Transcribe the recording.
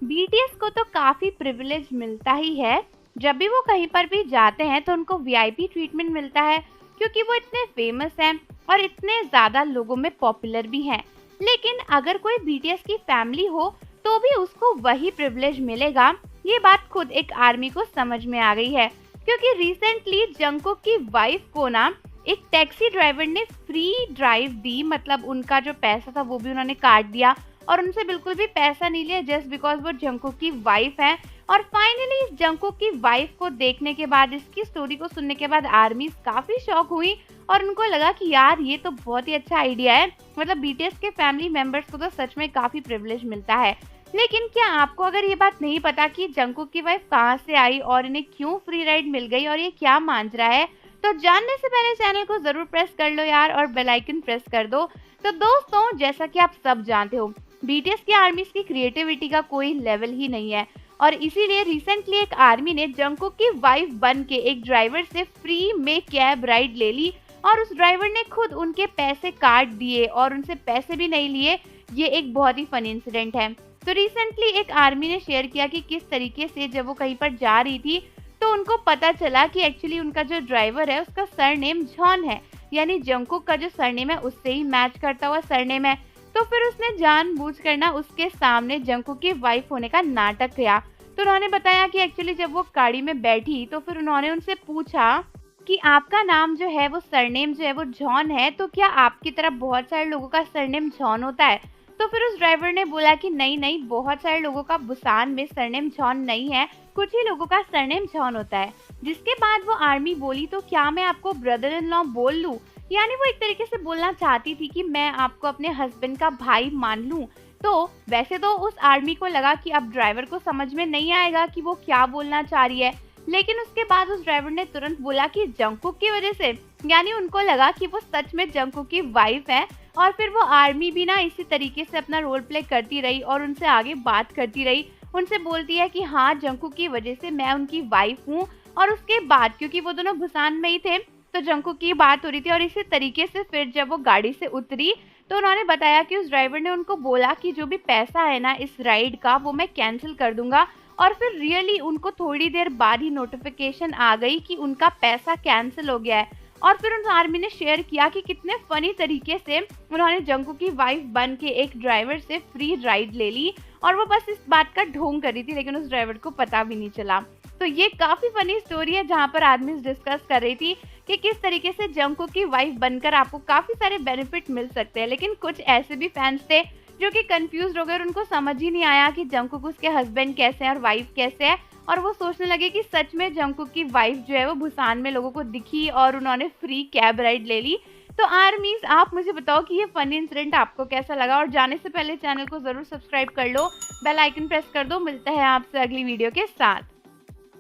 BTS को तो काफी प्रिविलेज मिलता ही है। जब भी वो कहीं पर भी जाते हैं तो उनको वीआईपी ट्रीटमेंट मिलता है, क्योंकि वो इतने फेमस हैं और इतने ज्यादा लोगों में पॉपुलर भी हैं। लेकिन अगर कोई बीटीएस की फैमिली हो तो भी उसको वही प्रिविलेज मिलेगा। ये बात खुद एक आर्मी को समझ में आ गई है, क्योंकि रिसेंटली जंगकुक की वाइफ को ना एक टैक्सी ड्राइवर ने फ्री ड्राइव दी। मतलब उनका जो पैसा था वो भी उन्होंने काट दिया और उनसे बिल्कुल भी पैसा नहीं लिया, जस्ट बिकॉज वो जंगकुक की वाइफ है। और फाइनली इस जंगकुक की वाइफ को देखने के बाद, इसकी स्टोरी को सुनने के बाद आर्मी काफी शॉक हुई और उनको लगा कि यार ये तो बहुत ही अच्छा आइडिया है। मतलब बीटीएस के फैमिली मेंबर्स को तो सच में काफी प्रिविलेज मिलता है। लेकिन क्या आपको अगर ये बात नहीं पता कि जंगकुक की वाइफ कहाँ से आई और इन्हें क्यों फ्री राइड मिल गई और ये क्या मांझ रहा है, तो जानने से पहले चैनल को जरूर प्रेस कर लो यार और बेल आइकन प्रेस कर दो। तो दोस्तों, जैसा कि आप सब जानते हो, बीटीएस की आर्मी की क्रिएटिविटी का कोई लेवल ही नहीं है और इसीलिए रिसेंटली एक आर्मी ने जंगकुक की वाइफ बन के एक ड्राइवर से फ्री में कैब राइड ले ली और उस ड्राइवर ने खुद उनके पैसे काट दिए और उनसे पैसे भी नहीं लिए। ये एक बहुत ही फनी इंसिडेंट है। तो रिसेंटली एक आर्मी ने शेयर किया कि किस तरीके से जब वो कहीं पर जा रही थी तो उनको पता चला कि एक्चुअली उनका जो ड्राइवर है उसका सरनेम जॉन है, यानी जंगकुक का जो सरनेम है उससे ही मैच करता हुआ सरनेम है। तो फिर उसने जानबूझकर ना उसके सामने जंगकुक की वाइफ होने का नाटक किया। तो उन्होंने बताया कि एक्चुअली जब वो गाड़ी में बैठी तो फिर उन्होंने उनसे पूछा कि आपका नाम जो है वो सरनेम जो है वो जॉन है, तो क्या आपकी तरह बहुत सारे लोगों का सरनेम जॉन होता है? तो फिर उस ड्राइवर ने बोला कि नहीं नहीं, बहुत सारे लोगों का बुसान में सरनेम जॉन नहीं है, कुछ ही लोगों का सरनेम जॉन होता है। जिसके बाद वो आर्मी बोली तो क्या मैं आपको ब्रदर इन लॉ बोल लूं? यानी वो एक तरीके से बोलना चाहती थी कि मैं आपको अपने हस्बैंड का भाई मान लूं। तो वैसे तो उस आर्मी को लगा कि अब ड्राइवर को समझ में नहीं आएगा कि वो क्या बोलना चाह रही है, लेकिन उसके बाद उस ड्राइवर ने तुरंत बोला कि जंगकुक की वजह से, यानी उनको लगा कि वो सच में जंगकुक की वाइफ है। और फिर वो आर्मी भी ना इसी तरीके से अपना रोल प्ले करती रही और उनसे आगे बात करती रही। उनसे बोलती है कि हाँ, जंगकुक की वजह से मैं उनकी वाइफ हूँ। और उसके बाद क्योंकि वो दोनों बुसान में ही थे तो जंगकुक की बात हो रही थी और इसी तरीके से फिर जब वो गाड़ी से उतरी तो उन्होंने बताया कि उस ड्राइवर ने उनको बोला कि जो भी पैसा है ना इस राइड का वो मैं कैंसिल कर दूंगा। और फिर रियली उनको थोड़ी देर बाद ही नोटिफिकेशन आ गई कि उनका पैसा कैंसिल हो गया है। और फिर उन आर्मी ने शेयर किया कि कितने फनी तरीके से उन्होंने जंगकुक की वाइफ बन के एक ड्राइवर से फ्री राइड ले ली और वो बस इस बात का ढोंग कर रही थी, लेकिन उस ड्राइवर को पता भी नहीं चला। तो ये काफी फनी स्टोरी है जहाँ पर आर्मी डिस्कस कर रही थी कि किस तरीके से जंगकुक की वाइफ बनकर आपको काफी सारे बेनिफिट मिल सकते हैं। लेकिन कुछ ऐसे भी फैंस थे जो कि कंफ्यूज हो गए और उनको समझ ही नहीं आया कि जंगकुक उसके हस्बैंड कैसे हैं और वाइफ कैसे है, और वो सोचने लगे कि सच में जंगकुक की वाइफ जो है वो बुसान में लोगों को दिखी और उन्होंने फ्री कैब राइड ले ली। तो आर्मीज, आप मुझे बताओ कि ये फनी इंसिडेंट आपको कैसा लगा, और जाने से पहले चैनल को जरूर सब्सक्राइब कर लो, बेल आइकन प्रेस कर दो। मिलता है आपसे अगली वीडियो के साथ।